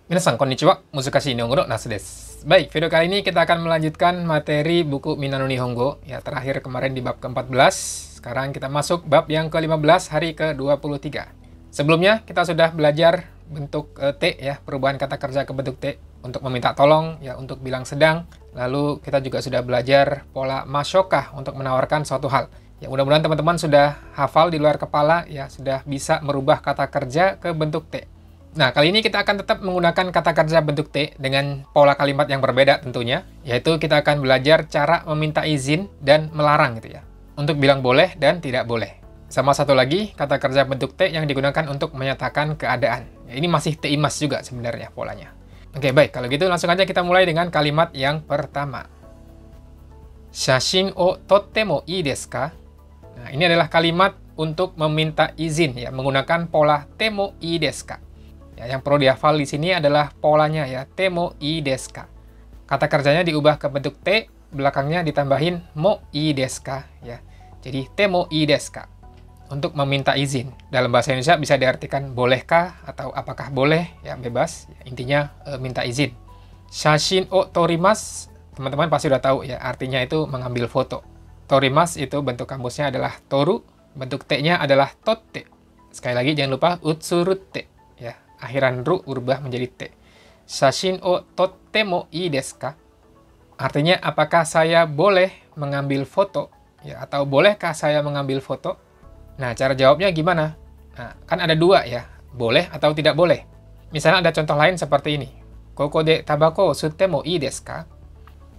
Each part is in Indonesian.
Minasan konnichiwa, Musukashi Nihongo no Nasu desu. Baik, video kali ini kita akan melanjutkan materi buku Minano Nihongo. Ya, terakhir kemarin di bab ke-14. Sekarang kita masuk bab yang ke-15, hari ke-23. Sebelumnya, kita sudah belajar bentuk T, ya, perubahan kata kerja ke bentuk T. Untuk meminta tolong, ya, untuk bilang sedang. Lalu kita juga sudah belajar pola masyoka untuk menawarkan suatu hal. Ya, mudah-mudahan teman-teman sudah hafal di luar kepala, ya, sudah bisa merubah kata kerja ke bentuk T. Nah, kali ini kita akan tetap menggunakan kata kerja bentuk T dengan pola kalimat yang berbeda tentunya, yaitu kita akan belajar cara meminta izin dan melarang gitu ya, untuk bilang boleh dan tidak boleh. Sama satu lagi, kata kerja bentuk T yang digunakan untuk menyatakan keadaan. Ya, ini masih T imas juga sebenarnya polanya. Oke, baik. Kalau gitu langsung aja kita mulai dengan kalimat yang pertama. Shashin o totte mo ii desu ka? Nah, ini adalah kalimat untuk meminta izin ya, menggunakan pola te mo ii desu ka? Ya, yang perlu dihafal di sini adalah polanya ya, te mo ii desu ka. Kata kerjanya diubah ke bentuk T, belakangnya ditambahin mo ii desu ka ya. Jadi te mo ii desu ka untuk meminta izin. Dalam bahasa Indonesia bisa diartikan bolehkah atau apakah boleh ya, bebas. Ya, intinya minta izin. Shashin o torimasu, teman-teman pasti udah tahu ya, artinya itu mengambil foto. Torimasu itu bentuk kamusnya adalah toru, bentuk T-nya adalah totte. Sekali lagi jangan lupa utsurutte ya. Akhiran ru berubah menjadi T. Shashin o totte mo ii desu ka? Artinya, apakah saya boleh mengambil foto? Ya, atau bolehkah saya mengambil foto? Nah, cara jawabnya gimana? Nah, kan ada dua ya, boleh atau tidak boleh. Misalnya ada contoh lain seperti ini. Koko de tabako sutte mo ii desu ka?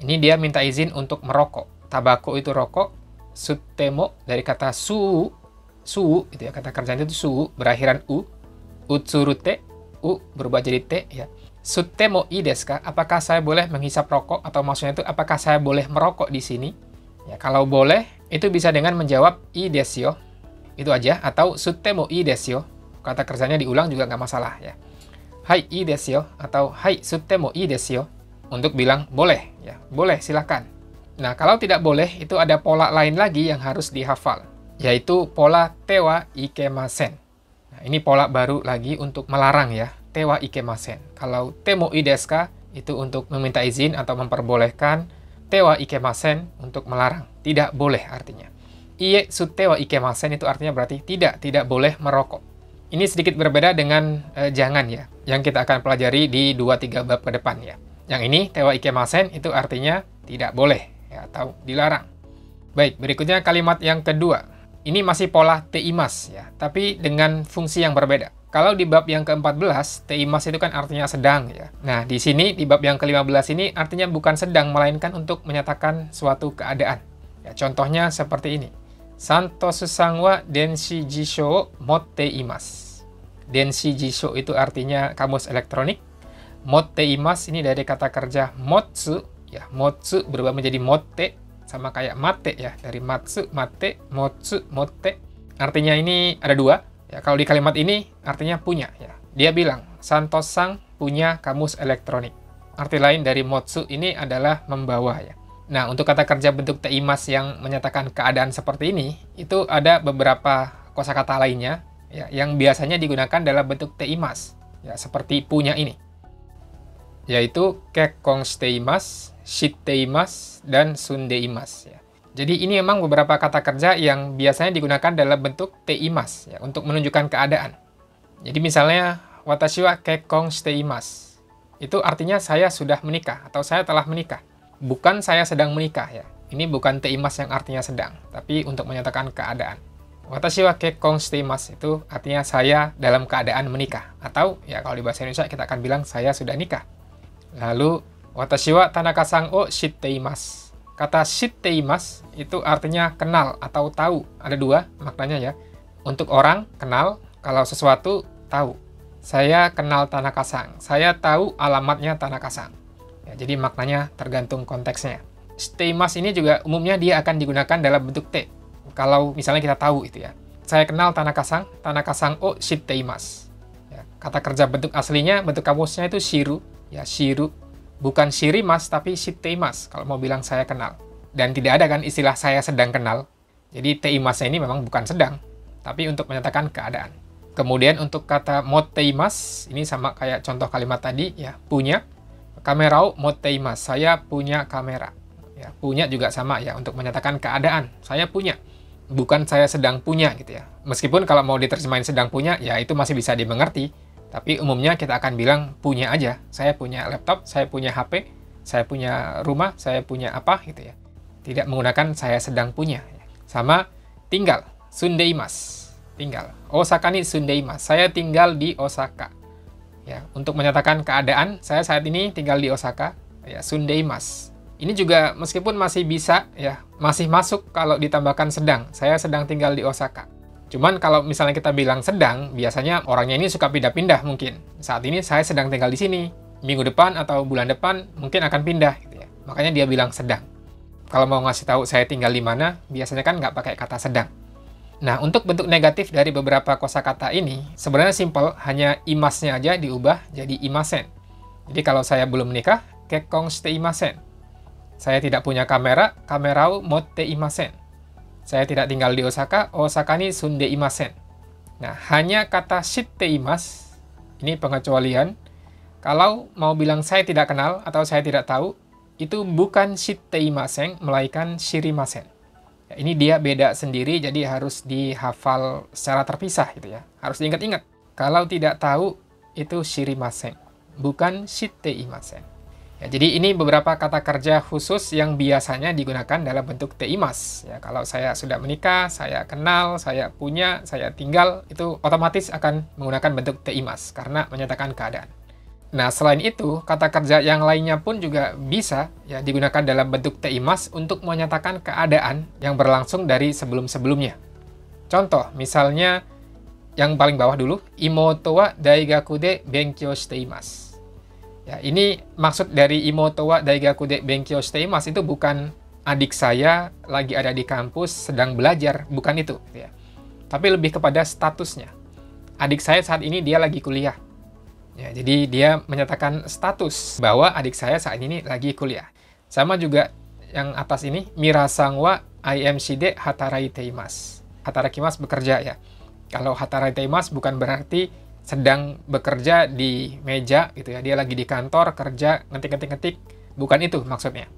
Ini dia minta izin untuk merokok. Tabako itu rokok, sutte mo dari kata su, itu ya, kata kerjanya itu su, berakhiran u. Utsurute, u berubah jadi t ya. Sutte mo ii desu ka? Apakah saya boleh menghisap rokok? Atau maksudnya itu apakah saya boleh merokok di sini? Ya, kalau boleh itu bisa dengan menjawab ii desu yo. Itu aja, atau sutte mo ii desu yo. Kata kerjanya diulang juga nggak masalah ya. Hai ii desu yo atau hai sutte mo ii desu yo untuk bilang boleh ya. Boleh, silakan. Nah, kalau tidak boleh itu ada pola lain lagi yang harus dihafal, yaitu pola te wa ikemasen. Nah, ini pola baru lagi untuk melarang ya, te wa ikemasen. Kalau te mo ii desu ka itu untuk meminta izin atau memperbolehkan, te wa ikemasen untuk melarang, tidak boleh artinya. Ie sutte wa ikemasen itu artinya berarti tidak boleh merokok. Ini sedikit berbeda dengan jangan ya, yang kita akan pelajari di 2-3 bab ke depan ya. Yang ini te wa ikemasen itu artinya tidak boleh ya, atau dilarang. Baik, berikutnya kalimat yang kedua. Ini masih pola te imas ya, tapi dengan fungsi yang berbeda. Kalau di bab yang ke-14, te imas itu kan artinya sedang ya. Nah, di sini di bab yang ke-15 ini artinya bukan sedang, melainkan untuk menyatakan suatu keadaan. Ya, contohnya seperti ini. Santosu-san wa denshi jisho o motte imasu. Denshi jisho itu artinya kamus elektronik. Motte imasu ini dari kata kerja motsu ya. Motsu berubah menjadi motte, sama kayak mate ya, dari matsu, mate, motsu, motte. Artinya ini ada dua. Ya, kalau di kalimat ini artinya punya ya. Dia bilang, Santos-san punya kamus elektronik. Arti lain dari motsu ini adalah membawa ya. Nah, untuk kata kerja bentuk te imas yang menyatakan keadaan seperti ini, itu ada beberapa kosakata lainnya ya, yang biasanya digunakan dalam bentuk te imas. Ya, seperti punya ini. Yaitu kekkon shite imasu, shitte imasu, dan sunde imasu ya. Jadi ini memang beberapa kata kerja yang biasanya digunakan dalam bentuk te imasu ya, untuk menunjukkan keadaan. Jadi misalnya watashi wa kekkon shite imasu. Itu artinya saya sudah menikah atau saya telah menikah. Bukan saya sedang menikah ya. Ini bukan te imasu yang artinya sedang, tapi untuk menyatakan keadaan. Watashi wa kekkon shite imasu itu artinya saya dalam keadaan menikah, atau ya kalau di bahasa Indonesia kita akan bilang saya sudah nikah. Lalu, watashi wa Tanaka-san o shitte imasu. Kata shitte imasu itu artinya kenal atau tahu. Ada dua maknanya ya. Untuk orang, kenal. Kalau sesuatu, tahu. Saya kenal Tanaka-san. Saya tahu alamatnya Tanaka-san. Ya, jadi maknanya tergantung konteksnya. Shitte imasu ini juga umumnya dia akan digunakan dalam bentuk te. Kalau misalnya kita tahu itu ya. Saya kenal Tanaka-san. Tanaka-san o shitte imasu. Ya, kata kerja bentuk aslinya, bentuk kamusnya itu shiru. Ya, shiru. Bukan shirimas, tapi shitte imasu. Kalau mau bilang saya kenal. Dan tidak ada kan istilah saya sedang kenal. Jadi te imasnya ini memang bukan sedang. Tapi untuk menyatakan keadaan. Kemudian untuk kata motteimasu, ini sama kayak contoh kalimat tadi ya, punya. Kamera o motteimasu, saya punya kamera. Ya, punya juga sama ya untuk menyatakan keadaan, saya punya. Bukan saya sedang punya gitu ya. Meskipun kalau mau diterjemahin sedang punya, ya itu masih bisa dimengerti. Tapi umumnya kita akan bilang punya aja. Saya punya laptop, saya punya HP, saya punya rumah, saya punya apa gitu ya. Tidak menggunakan saya sedang punya. Sama tinggal, sundeimasu. Tinggal. Osaka ni sundeimasu. Saya tinggal di Osaka. Ya, untuk menyatakan keadaan, saya saat ini tinggal di Osaka. Ya, sundeimasu. Ini juga meskipun masih bisa, ya masih masuk kalau ditambahkan sedang. Saya sedang tinggal di Osaka. Cuman kalau misalnya kita bilang sedang, biasanya orangnya ini suka pindah-pindah mungkin. Saat ini saya sedang tinggal di sini. Minggu depan atau bulan depan mungkin akan pindah. Gitu ya. Makanya dia bilang sedang. Kalau mau ngasih tahu saya tinggal di mana, biasanya kan nggak pakai kata sedang. Nah, untuk bentuk negatif dari beberapa kosakata ini, sebenarnya simple, hanya imasnya aja diubah jadi imasen. Jadi kalau saya belum menikah, kekkon shite imasen. Saya tidak punya kamera, kamera o motte imasen. Saya tidak tinggal di Osaka, Osaka ni sunde imasen. Nah, hanya kata shitte imasu, ini pengecualian. Kalau mau bilang saya tidak kenal atau saya tidak tahu, itu bukan shitte imasen, melainkan shirimasen. Ya, ini dia beda sendiri, jadi harus dihafal secara terpisah gitu ya. Harus diingat-ingat. Kalau tidak tahu, itu shirimasen, bukan shitte imasen. Ya, jadi ini beberapa kata kerja khusus yang biasanya digunakan dalam bentuk teimas. Ya, kalau saya sudah menikah, saya kenal, saya punya, saya tinggal, itu otomatis akan menggunakan bentuk teimas karena menyatakan keadaan. Nah, selain itu, kata kerja yang lainnya pun juga bisa ya digunakan dalam bentuk teimas untuk menyatakan keadaan yang berlangsung dari sebelum-sebelumnya. Contoh, misalnya yang paling bawah dulu, imoto wa daigaku de benkyou shite imasu. Ya, ini maksud dari imoto wa daigaku de benkyou shite imasu itu bukan adik saya lagi ada di kampus sedang belajar, bukan itu ya. Tapi lebih kepada statusnya. Adik saya saat ini dia lagi kuliah. Ya, jadi dia menyatakan status bahwa adik saya saat ini lagi kuliah. Sama juga yang atas ini, Mirasang wa IMC de hataraiteimasu. Hatarakimasu bekerja ya. Kalau hataraiteimasu bukan berarti sedang bekerja di meja gitu ya. Dia lagi di kantor, kerja, ngetik-ngetik-ngetik. Bukan itu maksudnya.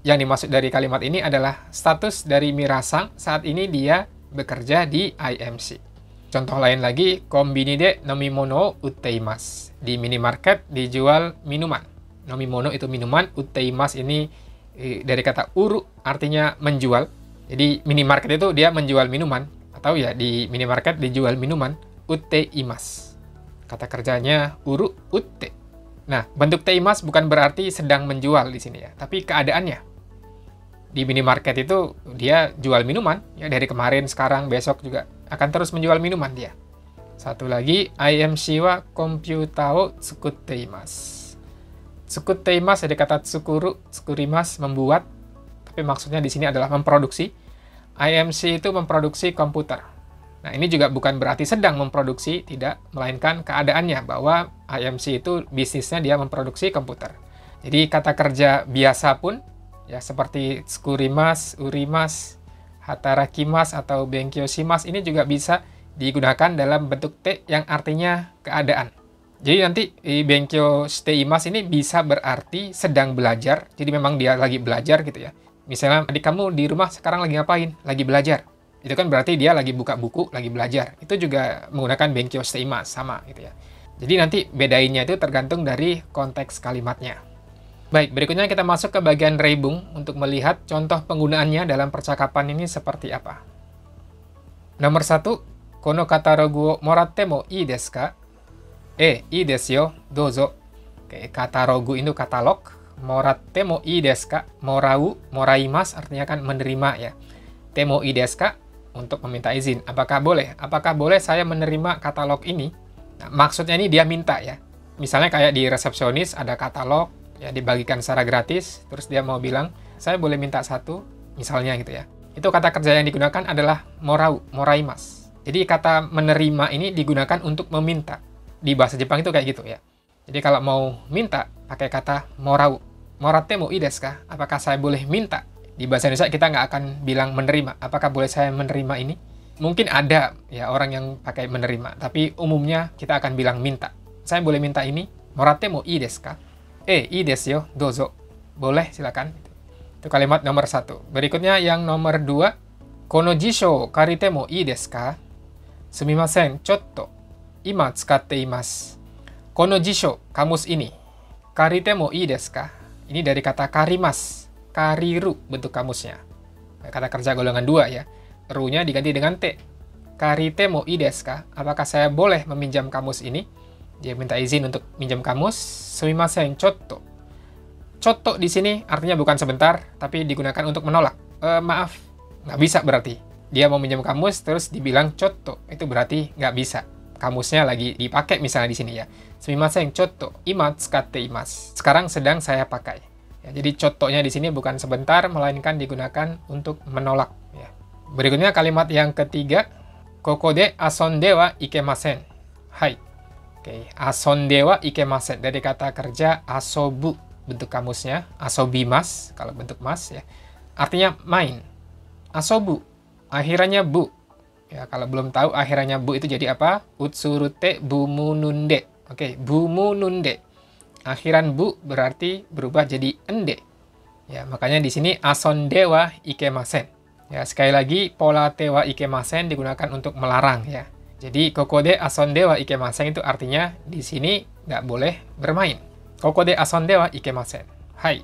Yang dimaksud dari kalimat ini adalah status dari Mirasang saat ini dia bekerja di IMC. Contoh lain lagi, kombini de nomimono utteimasu. Di minimarket dijual minuman. Nomimono itu minuman, utteimasu ini dari kata uru, artinya menjual. Jadi minimarket itu dia menjual minuman. Atau ya di minimarket dijual minuman, utteimasu. Kata kerjanya uru, utte. Nah, bentuk teimasu bukan berarti sedang menjual di sini ya, tapi keadaannya. Di minimarket itu dia jual minuman, ya dari kemarin, sekarang, besok juga akan terus menjual minuman dia. Satu lagi, IMC wa komputa o tsukutteimasu. Tsukutteimasu dari kata tsukuru, tsukurimasu, membuat, tapi maksudnya di sini adalah memproduksi. IMC itu memproduksi komputer. Nah, ini juga bukan berarti sedang memproduksi, tidak, melainkan keadaannya bahwa IMC itu bisnisnya dia memproduksi komputer. Jadi kata kerja biasa pun, ya seperti tsukurimasu, urimasu, hatarakimasu atau benkyoshimasu ini juga bisa digunakan dalam bentuk te yang artinya keadaan. Jadi nanti benkyou shite imasu ini bisa berarti sedang belajar. Jadi memang dia lagi belajar gitu ya. Misalnya adik kamu di rumah sekarang lagi ngapain? Lagi belajar. Itu kan berarti dia lagi buka buku, lagi belajar. Itu juga menggunakan benkyou shite imasu, sama gitu ya. Jadi nanti bedainnya itu tergantung dari konteks kalimatnya. Baik, berikutnya kita masuk ke bagian reibung untuk melihat contoh penggunaannya dalam percakapan ini seperti apa. Nomor 1, kono katalogu o moratte mo ii desu ka? Ii desu yo, dozo. Oke, katalogu itu katalog. Moratte mo ii desu ka? Morau, moraimasu artinya kan menerima ya. Temo ii desu ka? Untuk meminta izin. Apakah boleh? Apakah boleh saya menerima katalog ini? Nah, maksudnya ini dia minta ya. Misalnya kayak di resepsionis ada katalog, ya dibagikan secara gratis, terus dia mau bilang, saya boleh minta satu, misalnya gitu ya. Itu kata kerja yang digunakan adalah morau, moraimasu. Jadi kata menerima ini digunakan untuk meminta. Di bahasa Jepang itu kayak gitu ya. Jadi kalau mau minta, pakai kata morau. Moratte mo ii desu ka? Apakah saya boleh minta? Di bahasa Indonesia kita nggak akan bilang menerima. Apakah boleh saya menerima ini? Mungkin ada ya orang yang pakai menerima, tapi umumnya kita akan bilang minta. Saya boleh minta ini? Moratte mo ii desu ka? Ii desu yo, dozo. Boleh, silakan. Itu kalimat nomor 1. Berikutnya yang nomor 2. Kono jisho karite mo ii desu ka? Sumimasen, chotto. Ima tsukatte imasu. Kono jisho, kamus ini. Karite mo ii desu ka? Ini dari kata karimas. Kariru bentuk kamusnya. Kata kerja golongan 2 ya. Ru-nya diganti dengan T. Karite mo ii desu ka? Apakah saya boleh meminjam kamus ini? Dia minta izin untuk minjam kamus. Sumimasen, chotto. Chotto di sini artinya bukan sebentar, tapi digunakan untuk menolak. Maaf, nggak bisa berarti. Dia mau minjam kamus, terus dibilang chotto. Itu berarti nggak bisa. Kamusnya lagi dipakai misalnya di sini ya. Sumimasen, chotto. Ima tsukatte imasu. Sekarang sedang saya pakai. Ya, jadi chotto-nya di sini bukan sebentar, melainkan digunakan untuk menolak. Ya. Berikutnya kalimat yang ketiga. Koko de asonde wa ikemasen. Hai. Oke, asonde wa ikemasen. Dari kata kerja asobu. Bentuk kamusnya, asobimas, kalau bentuk mas ya. Artinya main. Asobu. Akhirannya bu. Ya, kalau belum tahu akhirannya bu itu jadi apa? Utsurute bumu nunde. Oke, bumu nunde. Akhiran bu berarti berubah jadi ende. Ya, makanya di sini asonde wa ikemasen. Ya, sekali lagi pola te wa ikemasen digunakan untuk melarang ya. Jadi kokode asonde wa ikemasen itu artinya di sini nggak boleh bermain. Kokode asonde wa ikemasen. Hai.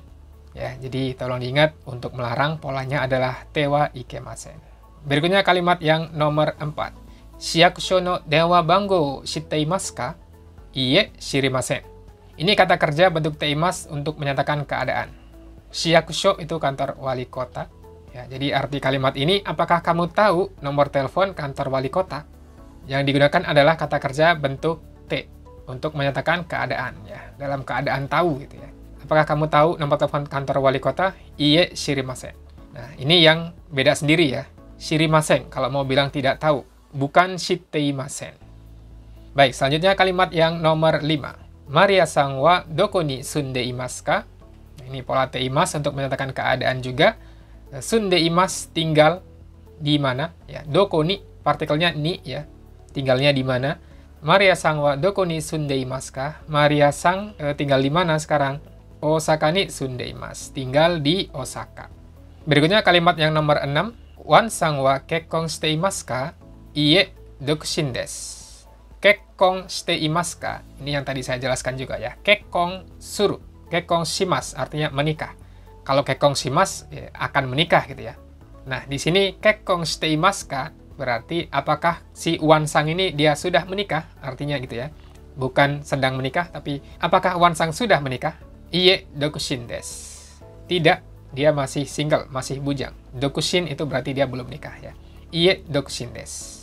Ya, jadi tolong diingat untuk melarang polanya adalah te wa ikemasen. Berikutnya kalimat yang nomor 4. Shiyakusho no denwa bango shitte imasu ka? Iie, shirimasen. Ini kata kerja bentuk teimas untuk menyatakan keadaan. Shiyakusho itu kantor wali kota. Ya, jadi arti kalimat ini, apakah kamu tahu nomor telepon kantor wali kota? Yang digunakan adalah kata kerja bentuk te untuk menyatakan keadaan ya, dalam keadaan tahu gitu ya. Apakah kamu tahu nomor telepon kantor wali kota? Iie, shirimasen. Nah, ini yang beda sendiri ya. Shirimasen kalau mau bilang tidak tahu, bukan shitteimasen. Baik, selanjutnya kalimat yang nomor 5. Maria-san wa doko ni sunde imasu ka? Ini pola teimas untuk menyatakan keadaan juga. Sunde imasu, tinggal di mana? Ya, doko ni, partikelnya ni ya. Tinggalnya di mana? Maria-san wa doko ni sunde imasu ka? Maria-san tinggal di mana sekarang? Osaka ni sunde imasu. Tinggal di Osaka. Berikutnya kalimat yang nomor 6. Wan-san wa kekkon shite imasu ka? Iie, dokushin desu. Kekkon shite imasu ka? Ini yang tadi saya jelaskan juga ya. Kekkon suru. Kekkon shimasu artinya menikah. Kalau kekkon shimasu ya, akan menikah gitu ya. Nah, di sini kekkon shite imasu ka berarti apakah si Wan-sang ini dia sudah menikah? Artinya gitu ya. Bukan sedang menikah, tapi apakah Wan-sang sudah menikah? Iie, dokushin desu. Tidak, dia masih single, masih bujang. Dokushin itu berarti dia belum nikah ya. Iie, dokushin desu.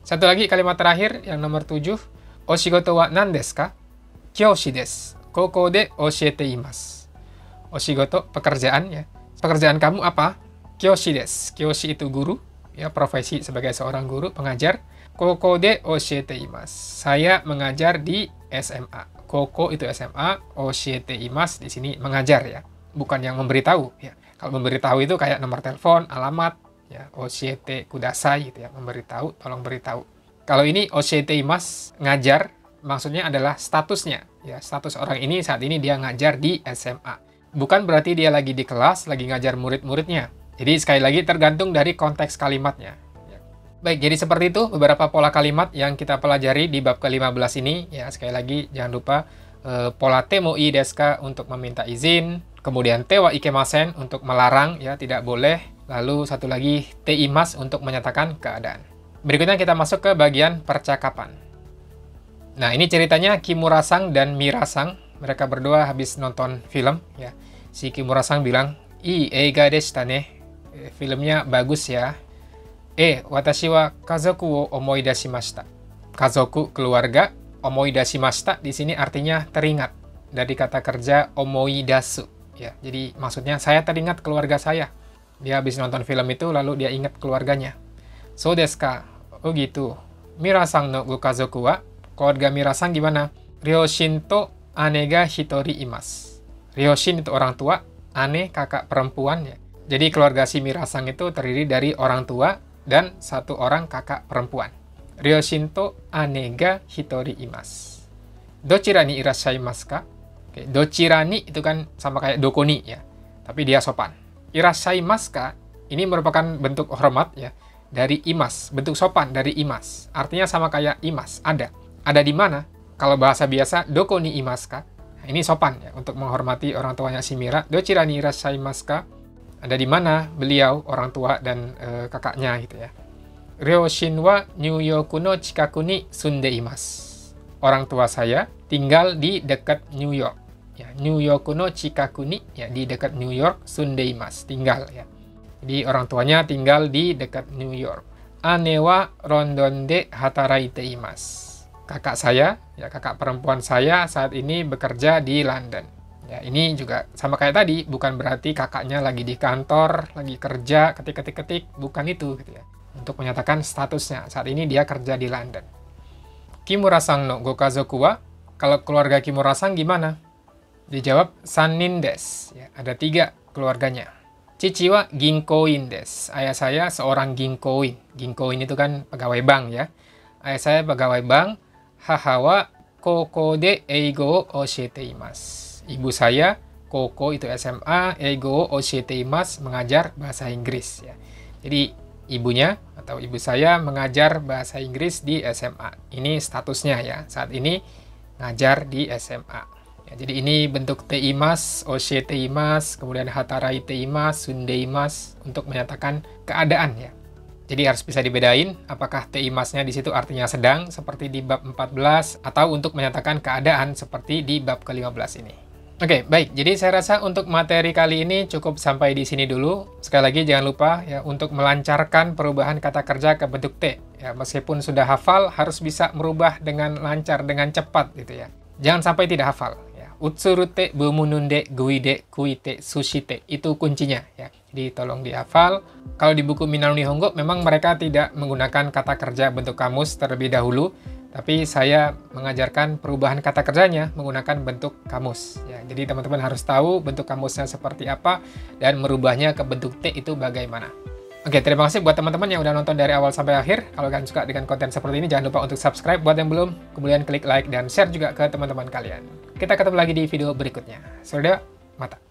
Satu lagi kalimat terakhir yang nomor 7. Oshigoto wa nan desu ka? Kyoshi desu. Koko de oshiete imasu. Oshigoto, pekerjaan ya. Pekerjaan kamu apa? Kyoshi desu. Kyoshi itu guru, ya, profesi sebagai seorang guru, pengajar. Koko de oshiete imasu. Saya mengajar di SMA. Koko itu SMA, oshiete imasu di sini mengajar ya. Bukan yang memberitahu ya. Kalau memberitahu itu kayak nomor telepon, alamat, ya, oshiete kudasai gitu ya, memberitahu, tolong beritahu. Kalau ini oshiete imasu, ngajar, maksudnya adalah statusnya ya, status orang ini saat ini dia ngajar di SMA. Bukan berarti dia lagi di kelas, lagi ngajar murid-muridnya. Jadi sekali lagi tergantung dari konteks kalimatnya ya. Baik, jadi seperti itu beberapa pola kalimat yang kita pelajari di bab ke-15 ini ya. Sekali lagi jangan lupa pola te mo ii desu ka untuk meminta izin, kemudian te wa ikemasen untuk melarang ya, tidak boleh. Lalu satu lagi teimas untuk menyatakan keadaan. Berikutnya kita masuk ke bagian percakapan. Nah, ini ceritanya Kimura-san dan Mira-san. Mereka berdua habis nonton film ya. Si Kimura-san bilang, "Ii eiga deshita ne." Filmnya bagus ya. Watashi wa kazoku wo omoidashimashita. Kazoku, keluarga, omoidashimashita di sini artinya teringat. Dari kata kerja omoidasu ya. Jadi maksudnya saya teringat keluarga saya. Dia habis nonton film itu, lalu dia ingat keluarganya. So desu ka? Oh gitu. Mira-san no go kazoku wa? Keluarga Mira-san gimana? Ryoshin to ane ga hitori imasu. Ryoshin itu orang tua, ane kakak perempuan ya. Jadi keluarga si Mira-san itu terdiri dari orang tua, dan 1 orang kakak perempuan. Ryoshin to ane ga hitori imasu. Dochira ni irashaimasu ka? Oke, dochira ni itu kan sama kayak doko ni ya, tapi dia sopan. Irashaimasu ka ini merupakan bentuk hormat ya dari imas, bentuk sopan dari imas. Artinya sama kayak imas, ada. Ada di mana? Kalau bahasa biasa, doko ni imasu ka? Nah, ini sopan ya untuk menghormati orang tuanya si Mira. Dochira ni irashaimasu ka? Ada di mana beliau, orang tua dan kakaknya gitu ya. Ryoshin wa New York no chikaku ni sunde imasu. Orang tua saya tinggal di dekat New York. Ya, New York no chikaku ni ya di dekat New York sunde imasu, tinggal ya. Jadi orang tuanya tinggal di dekat New York. Ane wa London de hataraite imasu. Kakak saya, ya kakak perempuan saya saat ini bekerja di London. Ya, ini juga sama kayak tadi, bukan berarti kakaknya lagi di kantor, lagi kerja, ketik-ketik-ketik, bukan itu gitu ya. Untuk menyatakan statusnya, saat ini dia kerja di London. Kimura-san no gokazoku wa? Kalau keluarga Kimura-san gimana? Dijawab sannin desu. Ya, ada 3 keluarganya. Chichi wa ginkoin desu. Ayah saya seorang ginkoin. Ginkoin itu kan pegawai bank ya. Ayah saya pegawai bank. Haha wa koko de eigo o oshiete imasu. Ibu saya, Koko itu SMA, Eigo Oshiete imasu, mengajar bahasa Inggris ya. Jadi ibunya atau ibu saya mengajar bahasa Inggris di SMA. Ini statusnya ya, saat ini ngajar di SMA. Ya, jadi ini bentuk te imasu, Oshiete imasu, kemudian hataraite imasu, sunde imasu untuk menyatakan keadaan ya. Jadi harus bisa dibedain apakah te imasnya di situ artinya sedang seperti di bab 14 atau untuk menyatakan keadaan seperti di bab ke-15 ini. Oke, baik. Jadi saya rasa untuk materi kali ini cukup sampai di sini dulu. Sekali lagi jangan lupa ya untuk melancarkan perubahan kata kerja ke bentuk T. Ya, meskipun sudah hafal harus bisa merubah dengan lancar, dengan cepat gitu ya. Jangan sampai tidak hafal ya. Utsurute, bumununde, guide, kuite, sushite. Itu kuncinya ya. Jadi tolong dihafal. Kalau di buku Minano Nihongo memang mereka tidak menggunakan kata kerja bentuk kamus terlebih dahulu. Tapi saya mengajarkan perubahan kata kerjanya menggunakan bentuk kamus. Ya, jadi teman-teman harus tahu bentuk kamusnya seperti apa dan merubahnya ke bentuk T itu bagaimana. Oke, terima kasih buat teman-teman yang udah nonton dari awal sampai akhir. Kalau kalian suka dengan konten seperti ini, jangan lupa untuk subscribe buat yang belum. Kemudian klik like dan share juga ke teman-teman kalian. Kita ketemu lagi di video berikutnya. Sudah, mata.